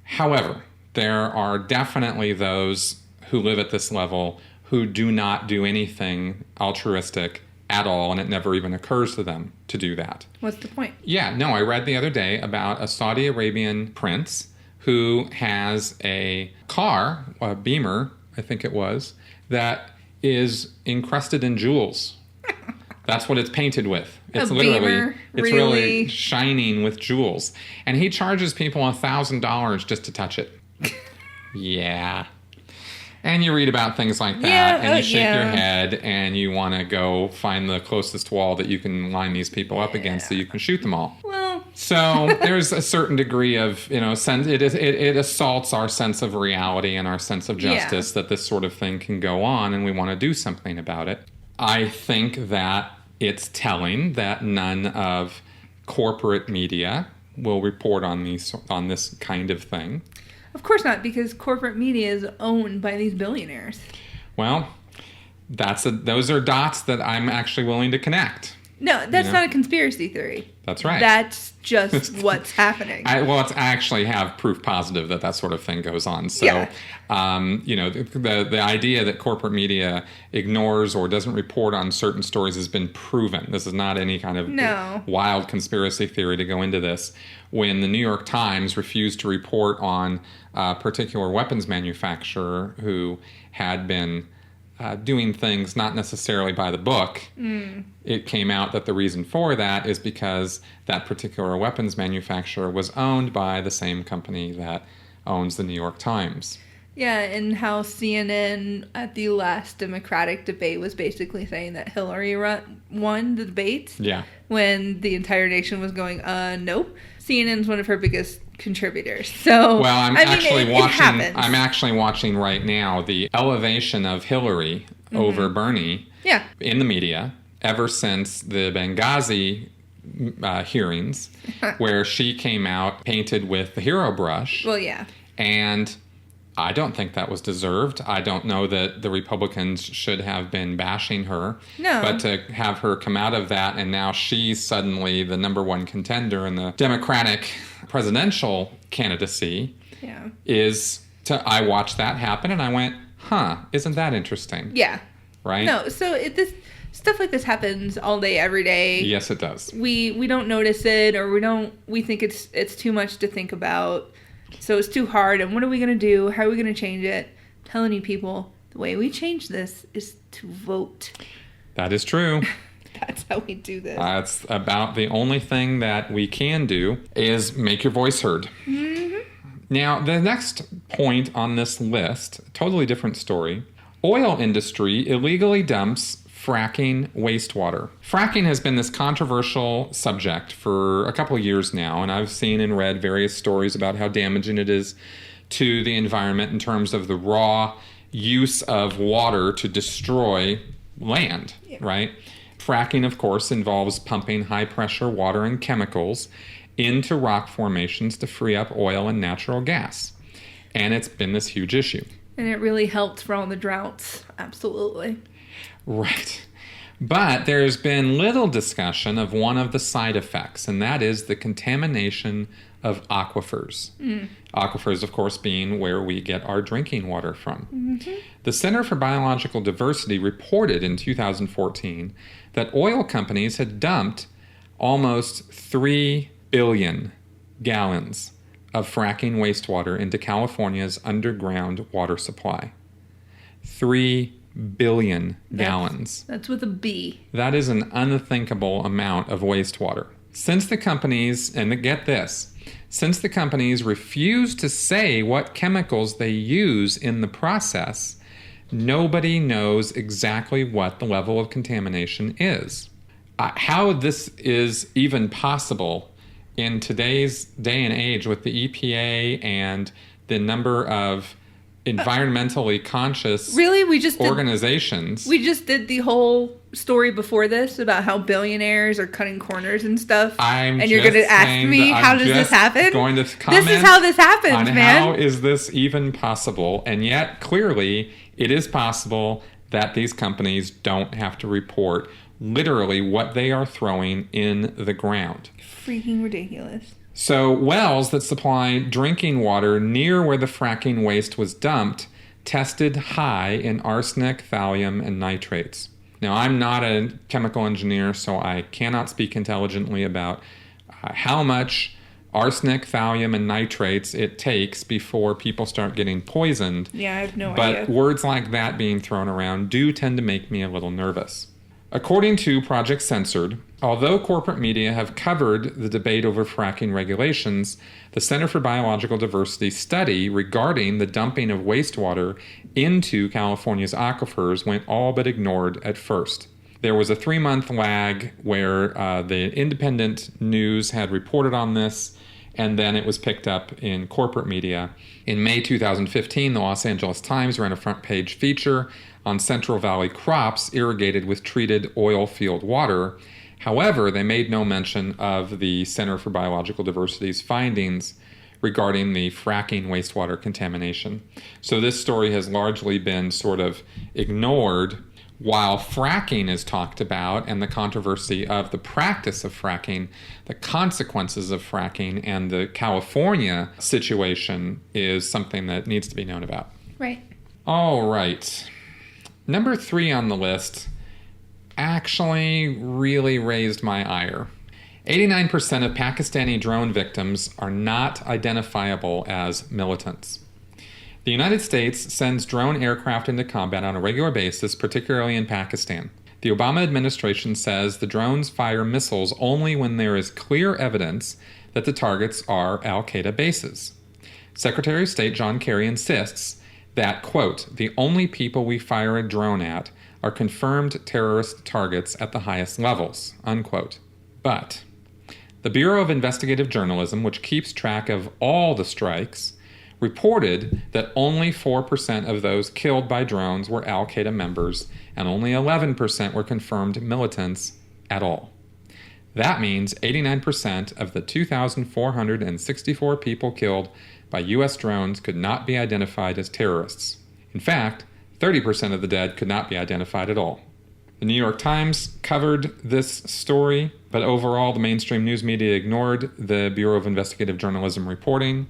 However, there are definitely those who live at this level who do not do anything altruistic at all, and it never even occurs to them to do that. What's the point? Yeah, no, I read the other day about a Saudi Arabian prince who has a car, a Beamer, I think it was, that is encrusted in jewels. That's what it's painted with. It's Beamer, it's really shining with jewels. And he charges people $1,000 just to touch it. Yeah. And you read about things like that, and you shake your head, and you want to go find the closest wall that you can line these people up against so you can shoot them all. Well... So there's a certain degree of, sense. It assaults our sense of reality and our sense of justice that this sort of thing can go on, and we want to do something about it. I think that it's telling that none of corporate media will report on this kind of thing. Of course not, because corporate media is owned by these billionaires. Well, those are dots that I'm actually willing to connect. No, that's not a conspiracy theory. That's right. That's just what's happening. I actually have proof positive that sort of thing goes on. So, the idea that corporate media ignores or doesn't report on certain stories has been proven. This is not any kind of wild conspiracy theory to go into this. When the New York Times refused to report on a particular weapons manufacturer who had been doing things not necessarily by the book, it came out that the reason for that is because that particular weapons manufacturer was owned by the same company that owns the New York Times. Yeah, and how CNN at the last Democratic debate was basically saying that Hillary won the debate. Yeah. When the entire nation was going, nope. CNN's one of her biggest contributors. So, well, I'm actually watching right now the elevation of Hillary over Bernie in the media ever since the Benghazi hearings, where she came out painted with the hero brush. Well, yeah. And I don't think that was deserved. I don't know that the Republicans should have been bashing her. No. But to have her come out of that, and now she's suddenly the number one contender in the Democratic presidential candidacy, I watched that happen, and I went, isn't that interesting? Yeah. Right? No, so stuff like this happens all day, every day. Yes, it does. We don't notice it, or we think it's too much to think about. So it's too hard, and what are we going to do? How are we going to change it? I'm telling you people, the way we change this is to vote. That is true. That's how we do this. That's about the only thing that we can do is make your voice heard. Mm-hmm. Now, the next point on this list, totally different story. Oil industry illegally dumps fracking wastewater. Fracking has been this controversial subject for a couple of years now, and I've seen and read various stories about how damaging it is to the environment in terms of the raw use of water to destroy land, right? Fracking, of course, involves pumping high-pressure water and chemicals into rock formations to free up oil and natural gas. And it's been this huge issue. And it really helped for all the droughts. Absolutely. Right. But there's been little discussion of one of the side effects, and that is the contamination of aquifers. Aquifers, of course, being where we get our drinking water from. Mm-hmm. The Center for Biological Diversity reported in 2014 that oil companies had dumped almost 3 billion gallons of fracking wastewater into California's underground water supply. 3 billion gallons. That's with a B. That is an unthinkable amount of wastewater. Since the companies, and get this, since the companies refuse to say what chemicals they use in the process, nobody knows exactly what the level of contamination is. How this is even possible in today's day and age with the EPA and the number of environmentally conscious organizations. We just did the whole story before this about how billionaires are cutting corners and stuff. And you're going to ask me, how does this happen? Going to comment this is how this happens, on man. How is this even possible? And yet, clearly, it is possible that these companies don't have to report literally what they are throwing in the ground. Freaking ridiculous. So wells that supply drinking water near where the fracking waste was dumped tested high in arsenic, thallium, and nitrates. Now, I'm not a chemical engineer, so I cannot speak intelligently about how much arsenic, thallium, and nitrates it takes before people start getting poisoned. Yeah, I have no idea. But words like that being thrown around do tend to make me a little nervous. According to Project Censored, although corporate media have covered the debate over fracking regulations, the Center for Biological Diversity study regarding the dumping of wastewater into California's aquifers went all but ignored at first. There was a 3-month lag where the independent news had reported on this, and then it was picked up in corporate media. In May 2015, the Los Angeles Times ran a front-page feature on Central Valley crops irrigated with treated oil field water. However, they made no mention of the Center for Biological Diversity's findings regarding the fracking wastewater contamination. So this story has largely been sort of ignored while fracking is talked about and the controversy of the practice of fracking, the consequences of fracking, and the California situation is something that needs to be known about. Right. All right. Number 3 on the list actually really raised my ire. 89% of Pakistani drone victims are not identifiable as militants. The United States sends drone aircraft into combat on a regular basis, particularly in Pakistan. The Obama administration says the drones fire missiles only when there is clear evidence that the targets are al-Qaeda bases. Secretary of State John Kerry insists that, quote, the only people we fire a drone at are confirmed terrorist targets at the highest levels, unquote. But the Bureau of Investigative Journalism, which keeps track of all the strikes, reported that only 4% of those killed by drones were al-Qaeda members, and only 11% were confirmed militants at all. That means 89% of the 2,464 people killed by U.S. drones could not be identified as terrorists. In fact, 30% of the dead could not be identified at all. The New York Times covered this story, but overall the mainstream news media ignored the Bureau of Investigative Journalism reporting,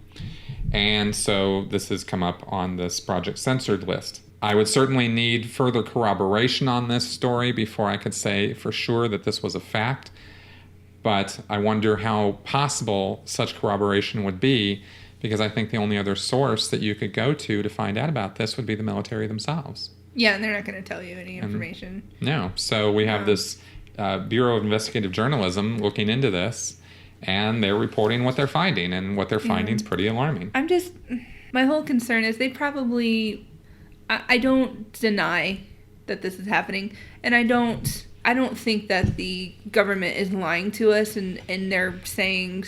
and so this has come up on this Project Censored list. I would certainly need further corroboration on this story before I could say for sure that this was a fact, but I wonder how possible such corroboration would be, because I think the only other source that you could go to find out about this would be the military themselves. Yeah, and they're not going to tell you any information. No. So we have this Bureau of Investigative Journalism looking into this, and they're reporting what they're finding, and what they're finding is pretty alarming. My whole concern is they probably, I don't deny that this is happening, and I don't think that the government is lying to us, and they're saying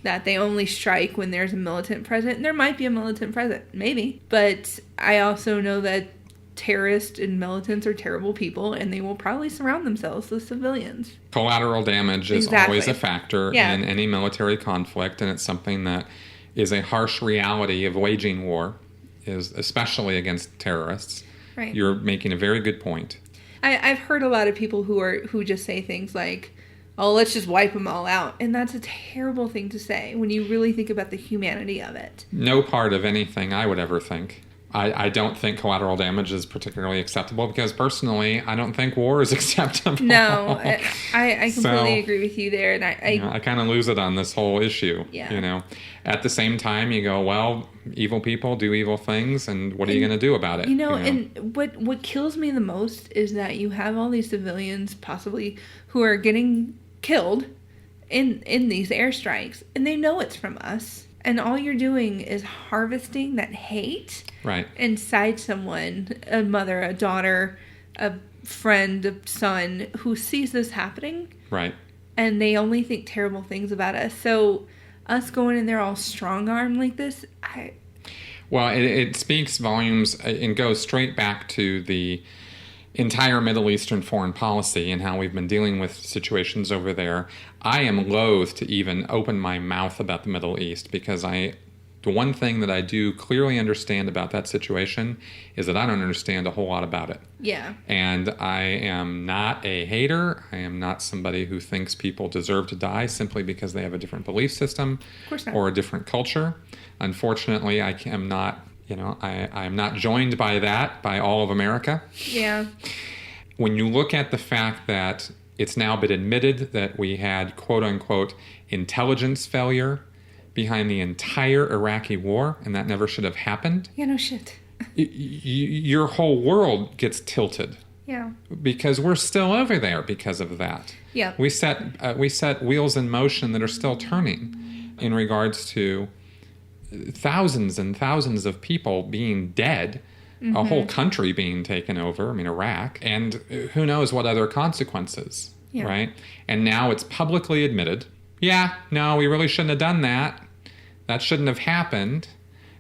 that they only strike when there's a militant present. There might be a militant present, maybe. But I also know that terrorists and militants are terrible people, and they will probably surround themselves with civilians. Collateral damage is always a factor in any military conflict, and it's something that is a harsh reality of waging war, is especially against terrorists. Right. You're making a very good point. I've heard a lot of people who just say things like, oh, let's just wipe them all out. And that's a terrible thing to say when you really think about the humanity of it. No part of anything I would ever think. I don't think collateral damage is particularly acceptable because personally, I don't think war is acceptable. No, I completely agree with you there. And I kind of lose it on this whole issue. Yeah. At the same time, you go, well, evil people do evil things, and what are you going to do about it? And what kills me the most is that you have all these civilians possibly who are getting killed in these airstrikes, and they know it's from us. And all you're doing is harvesting that hate inside someone, a mother, a daughter, a friend, a son, who sees this happening. Right. And they only think terrible things about us. So us going in there all strong-armed like this, Well, it speaks volumes and goes straight back to the entire Middle Eastern foreign policy and how we've been dealing with situations over there. I am loath to even open my mouth about the Middle East because the one thing that I do clearly understand about that situation is that I don't understand a whole lot about it. Yeah. And I am not a hater. I am not somebody who thinks people deserve to die simply because they have a different belief system or a different culture. Unfortunately, I am not I'm not joined by that, by all of America. Yeah. When you look at the fact that it's now been admitted that we had, quote unquote, intelligence failure behind the entire Iraqi war, and that never should have happened. Yeah, no shit. Your whole world gets tilted. Yeah. Because we're still over there because of that. Yeah. We set wheels in motion that are still turning in regards to thousands and thousands of people being dead, a whole country being taken over, Iraq, and who knows what other consequences, right? And now it's publicly admitted, no, we really shouldn't have done that. That shouldn't have happened.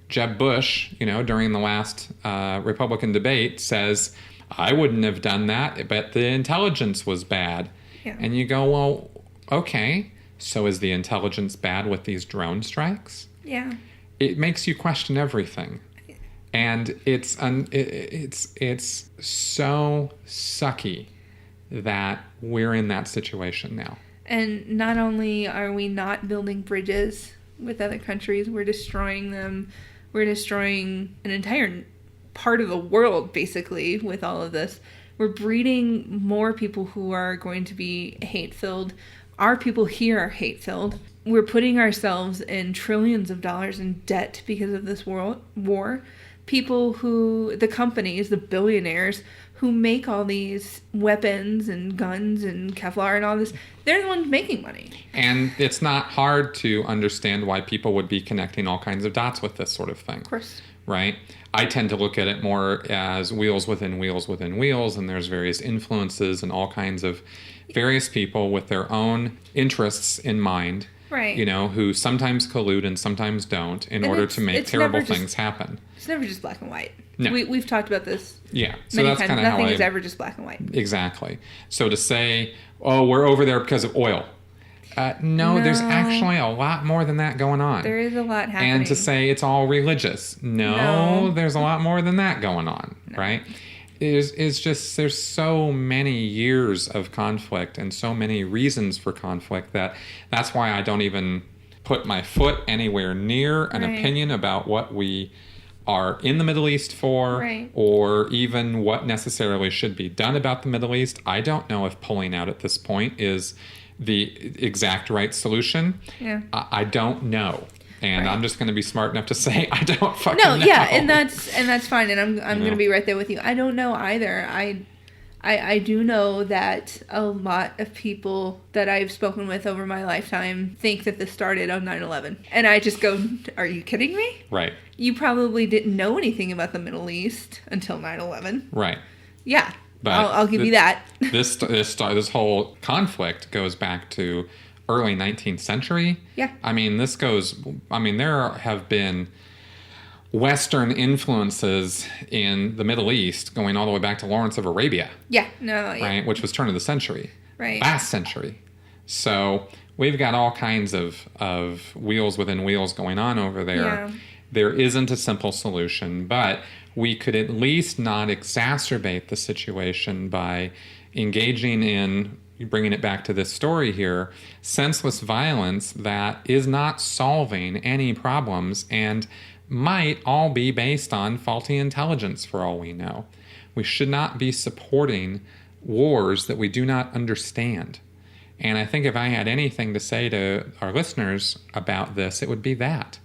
Jeb Bush, during the last Republican debate says, I wouldn't have done that, but the intelligence was bad. Yeah. And you go, well, okay, so is the intelligence bad with these drone strikes? Yeah. It makes you question everything. And it's so sucky that we're in that situation now. And not only are we not building bridges with other countries, we're destroying them. We're destroying an entire part of the world, basically, with all of this. We're breeding more people who are going to be hate-filled. Our people here are hate-filled. We're putting ourselves in trillions of dollars in debt because of this war. People the companies, the billionaires who make all these weapons and guns and Kevlar and all this, they're the ones making money. And it's not hard to understand why people would be connecting all kinds of dots with this sort of thing. Of course. Right? I tend to look at it more as wheels within wheels within wheels, and there's various influences and all kinds of various people with their own interests in mind. Right. Who sometimes collude and sometimes don't in order to make terrible things happen. It's never just black and white. No. We've talked about this so many that's times. Nothing is ever just black and white. Exactly. So to say, oh, we're over there because of oil. No, there's actually a lot more than that going on. There is a lot happening. And to say it's all religious. No, there's a lot more than that going on, right? It's just there's so many years of conflict and so many reasons for conflict that's why I don't even put my foot anywhere near an opinion about what we are in the Middle East for or even what necessarily should be done about the Middle East. I don't know if pulling out at this point is the exact right solution. Yeah. I don't know. And I'm just going to be smart enough to say I don't fucking know. And that's fine. And I'm going to be right there with you. I don't know either. I do know that a lot of people that I've spoken with over my lifetime think that this started on 9/11. And I just go, are you kidding me? Right. You probably didn't know anything about the Middle East until 9/11. Right. Yeah. But I'll give you that. This whole conflict goes back to early 19th century. Yeah. There have been Western influences in the Middle East going all the way back to Lawrence of Arabia. Yeah. Right, which was turn of the century. Right. Last century. So we've got all kinds of wheels within wheels going on over there. Yeah. There isn't a simple solution, but we could at least not exacerbate the situation by engaging in, bringing it back to this story here, senseless violence that is not solving any problems and might all be based on faulty intelligence for all we know. We should not be supporting wars that we do not understand. And I think if I had anything to say to our listeners about this, it would be that.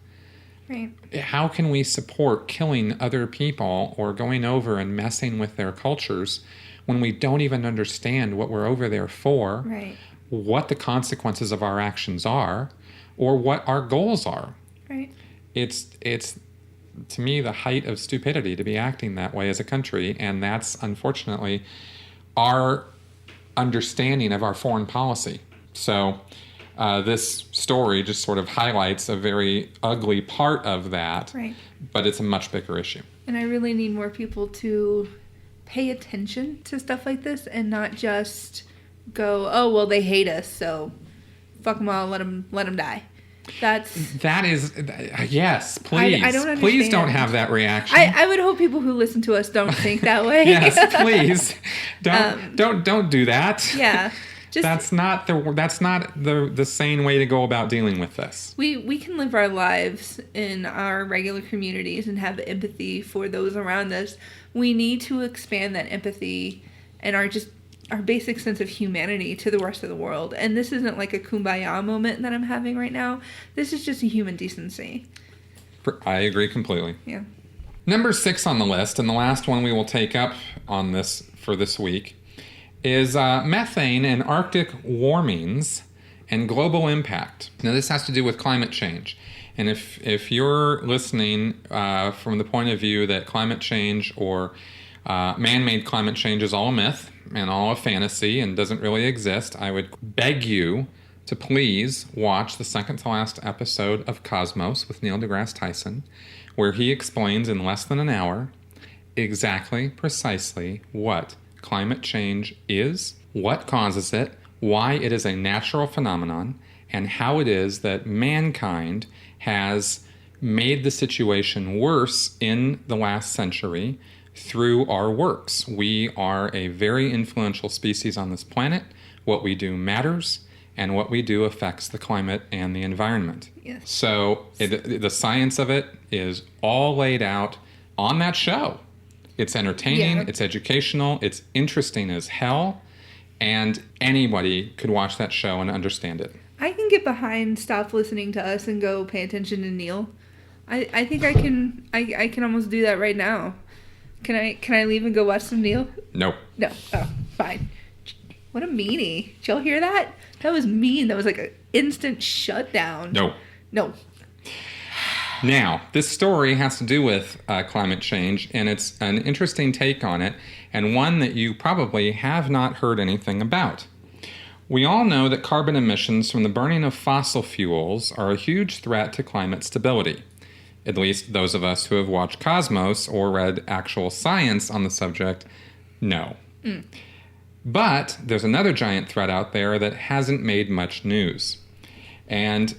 Right. How can we support killing other people or going over and messing with their cultures when we don't even understand what we're over there for, right, what the consequences of our actions are, or what our goals are? Right. It's to me the height of stupidity to be acting that way as a country, and that's unfortunately our understanding of our foreign policy. So this story just sort of highlights a very ugly part of that, right, but it's a much bigger issue. And I really need more people to pay attention to stuff like this and not just go, oh, well, they hate us, so fuck them all, let them die. That is, yes, please. I don't understand. Please don't have that reaction. I would hope people who listen to us don't think that way. Yes, please. Don't do that. Yeah. That's not the sane way to go about dealing with this. We can live our lives in our regular communities and have empathy for those around us. We need to expand that empathy and our basic sense of humanity to the rest of the world. And this isn't like a kumbaya moment that I'm having right now. This is just a human decency. I agree completely. Yeah. Number 6 on the list, and the last one we will take up on this for this week, is methane and Arctic warmings and global impact. Now, this has to do with climate change. And if you're listening from the point of view that climate change or man-made climate change is all a myth and all a fantasy and doesn't really exist, I would beg you to please watch the second to last episode of Cosmos with Neil deGrasse Tyson, where he explains in less than an hour exactly, precisely what climate change is, what causes it, why it is a natural phenomenon, and how it is that mankind has made the situation worse in the last century through our works. We are a very influential species on this planet. What we do matters, and what we do affects the climate and the environment. Yes. So the science of it is all laid out on that show. It's entertaining, It's educational, it's interesting as hell, and anybody could watch that show and understand it. I can get behind stop listening to us and go pay attention to Neil. I think I can almost do that right now. Can I leave and go watch some Neil? Nope. No. Oh, fine. What a meanie. Did y'all hear that? That was mean. That was like an instant shutdown. No. Now, this story has to do with climate change, and it's an interesting take on it, and one that you probably have not heard anything about. We all know that carbon emissions from the burning of fossil fuels are a huge threat to climate stability. At least those of us who have watched Cosmos or read actual science on the subject know. But there's another giant threat out there that hasn't made much news. And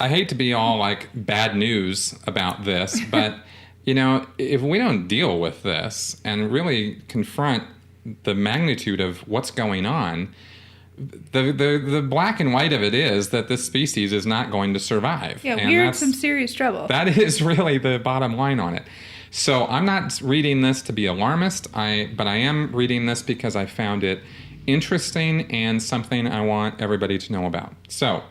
I hate to be all like bad news about this, but if we don't deal with this and really confront the magnitude of what's going on, the black and white of it is that this species is not going to survive. Yeah, we're in some serious trouble. That is really the bottom line on it. So I'm not reading this to be alarmist, but I am reading this because I found it interesting and something I want everybody to know about. So,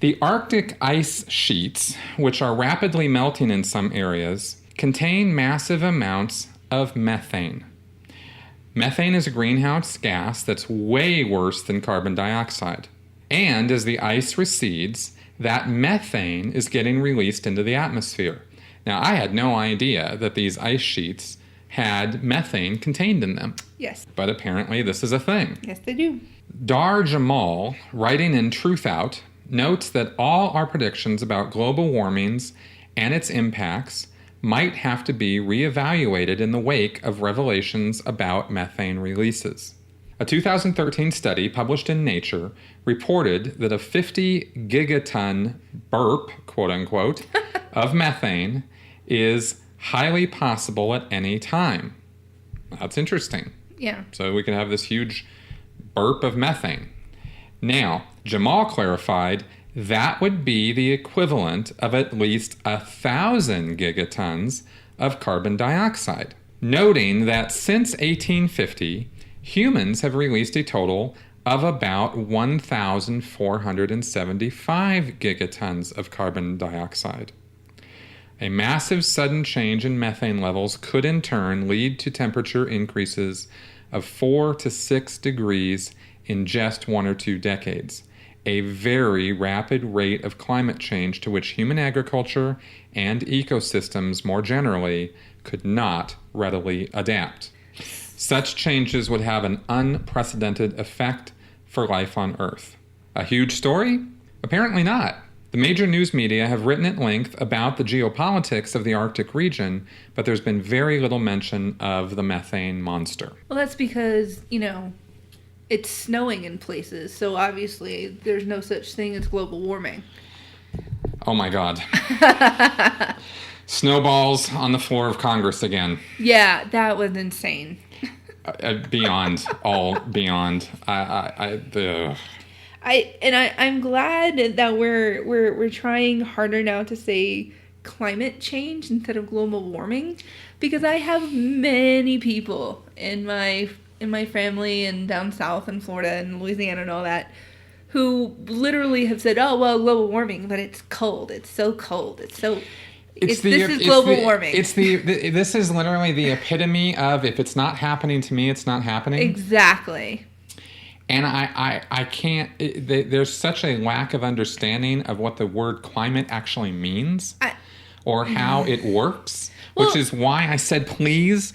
the Arctic ice sheets, which are rapidly melting in some areas, contain massive amounts of methane. Methane is a greenhouse gas that's way worse than carbon dioxide. And as the ice recedes, that methane is getting released into the atmosphere. Now, I had no idea that these ice sheets had methane contained in them. Yes. But apparently this is a thing. Yes, they do. Dar Jamal, writing in Truth Out, notes that all our predictions about global warmings and its impacts might have to be reevaluated in the wake of revelations about methane releases. A 2013 study published in Nature reported that a 50 gigaton burp, quote unquote, of methane is highly possible at any time. That's interesting. Yeah. So we can have this huge burp of methane. Now, Jamal clarified that would be the equivalent of at least 1,000 gigatons of carbon dioxide, noting that since 1850, humans have released a total of about 1,475 gigatons of carbon dioxide. A massive sudden change in methane levels could in turn lead to temperature increases of 4 to 6 degrees in just 1 or 2 decades, a very rapid rate of climate change to which human agriculture and ecosystems more generally could not readily adapt. Such changes would have an unprecedented effect for life on Earth. A huge story? Apparently not. The major news media have written at length about the geopolitics of the Arctic region, but there's been very little mention of the methane monster. Well, that's because, it's snowing in places, so obviously there's no such thing as global warming. Oh my God. Snowballs on the floor of Congress again. Yeah, that was insane. Beyond, all beyond. I'm glad that we're trying harder now to say climate change instead of global warming, because I have many people in my family and down south in Florida and Louisiana and all that who literally have said, "Oh well, global warming, but it's cold. It's so cold. This is global warming." This is literally the epitome of, if it's not happening to me, it's not happening. Exactly. And I can't. There's such a lack of understanding of what the word climate actually means, or how it works, which is why I said, please,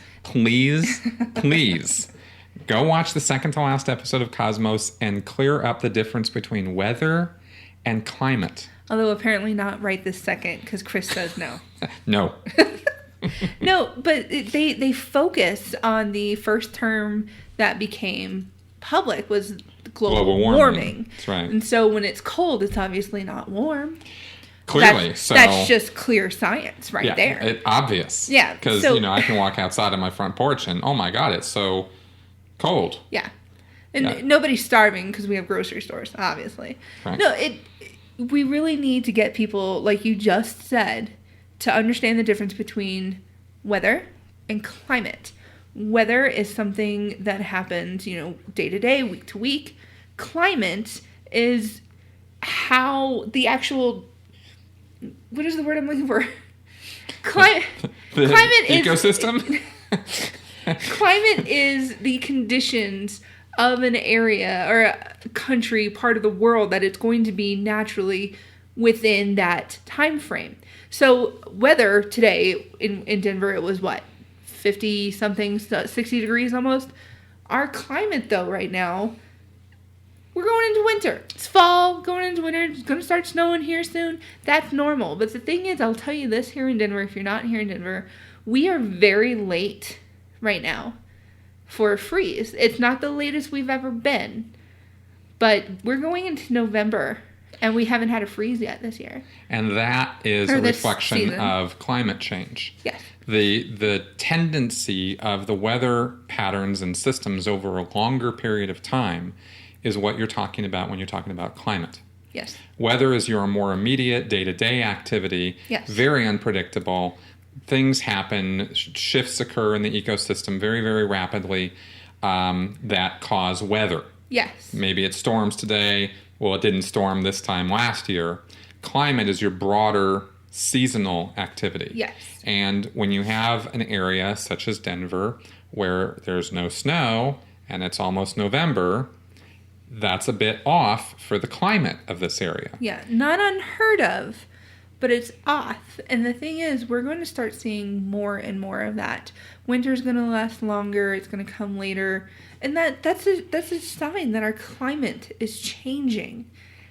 go watch the second to last episode of Cosmos and clear up the difference between weather and climate. Although apparently not right this second, because Chris says no. No. No, but they focus on the first term that became public was global warming. That's right. And so when it's cold, it's obviously not warm. Clearly. That's just clear science right there. Obvious. Yeah. Because, I can walk outside on my front porch and, oh my God, it's so cold. Yeah. And nobody's starving because we have grocery stores, obviously. Right. No, we really need to get people, like you just said, to understand the difference between weather and climate. Weather is something that happens, day to day, week to week. Climate is how the actual, what is the word I'm looking for? Climate ecosystem? Climate is the conditions of an area or a country, part of the world that it's going to be naturally within that time frame. So weather today in Denver, it was what? 50 something, 60 degrees almost. Our climate though right now, we're going into winter. It's fall, going into winter. It's going to start snowing here soon. That's normal. But the thing is, I'll tell you this here in Denver, if you're not here in Denver, we are very late right now for a freeze. It's not the latest we've ever been, but we're going into November and we haven't had a freeze yet this year. And that is a reflection of climate change. Yes. The tendency of the weather patterns and systems over a longer period of time is what you're talking about when you're talking about climate. Yes. Weather is your more immediate day-to-day activity. Yes. Very unpredictable. Things happen, shifts occur in the ecosystem very, very rapidly that cause weather. Yes. Maybe it storms today. Well, it didn't storm this time last year. Climate is your broader seasonal activity. Yes. And when you have an area such as Denver where there's no snow and it's almost November, that's a bit off for the climate of this area. Yeah, not unheard of, but it's off. And the thing is, we're going to start seeing more and more of that. Winter's going to last longer. It's going to come later. And that's a sign that our climate is changing.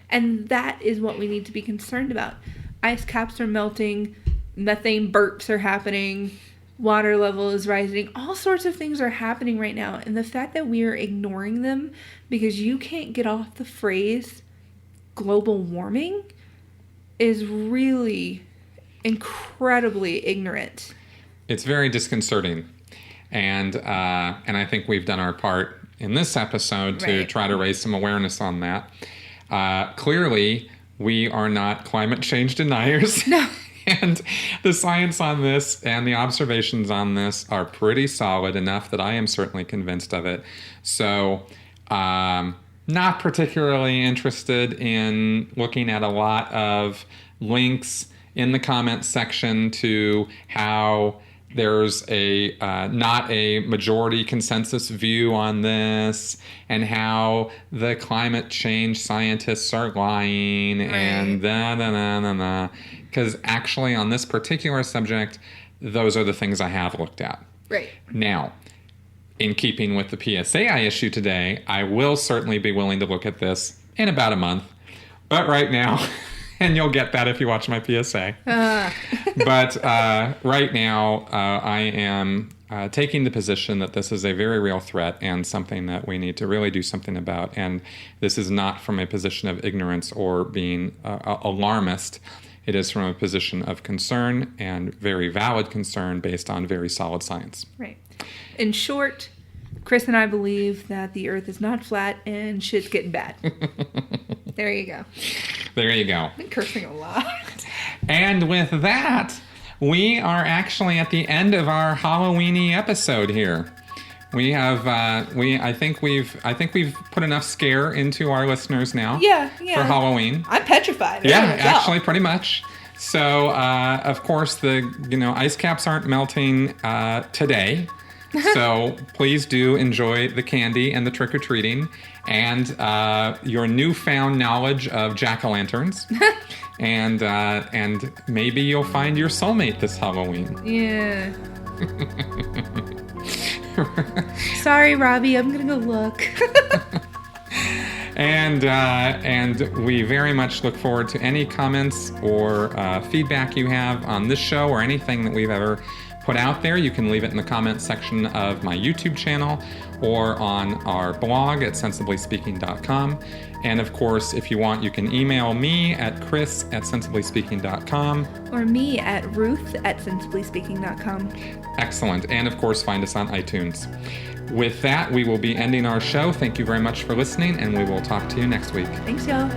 And that is what we need to be concerned about. Ice caps are melting. Methane burps are happening. Water level is rising. All sorts of things are happening right now. And the fact that we are ignoring them because you can't get off the phrase global warming is really incredibly ignorant. it's very disconcerting. And I think we've done our part in this episode to try to raise some awareness on that. Clearly, we are not climate change deniers. No. And the science on this and the observations on this are pretty solid enough that I am certainly convinced of it. So, not particularly interested in looking at a lot of links in the comments section to how there's not a majority consensus view on this, and how the climate change scientists are lying, and because actually on this particular subject, those are the things I have looked at. Right. Now, in keeping with the PSA I issued today, I will certainly be willing to look at this in about a month. But right now, and you'll get that if you watch my PSA. But right now, I am taking the position that this is a very real threat and something that we need to really do something about. And this is not from a position of ignorance or being alarmist. It is from a position of concern, and very valid concern based on very solid science. Right. In short, Chris and I believe that the Earth is not flat and shit's getting bad. There you go. There you go. I've been cursing a lot. And with that, we are actually at the end of our Halloweeny episode here. We have, I think we've put enough scare into our listeners now. Yeah. For Halloween. I'm petrified. Yeah, actually, pretty much. So, of course, the ice caps aren't melting today. So please do enjoy the candy and the trick-or-treating and your newfound knowledge of jack-o'-lanterns. and maybe you'll find your soulmate this Halloween. Yeah. Sorry, Robbie. I'm going to go look. And we very much look forward to any comments or feedback you have on this show or anything that we've ever put out there. You can leave it in the comments section of my YouTube channel or on our blog at sensiblyspeaking.com. And of course, if you want, you can email me at chris@sensiblyspeaking.com. Or me at ruth@sensiblyspeaking.com. Excellent. And of course, find us on iTunes. With that, we will be ending our show. Thank you very much for listening, and we will talk to you next week. Thanks, y'all.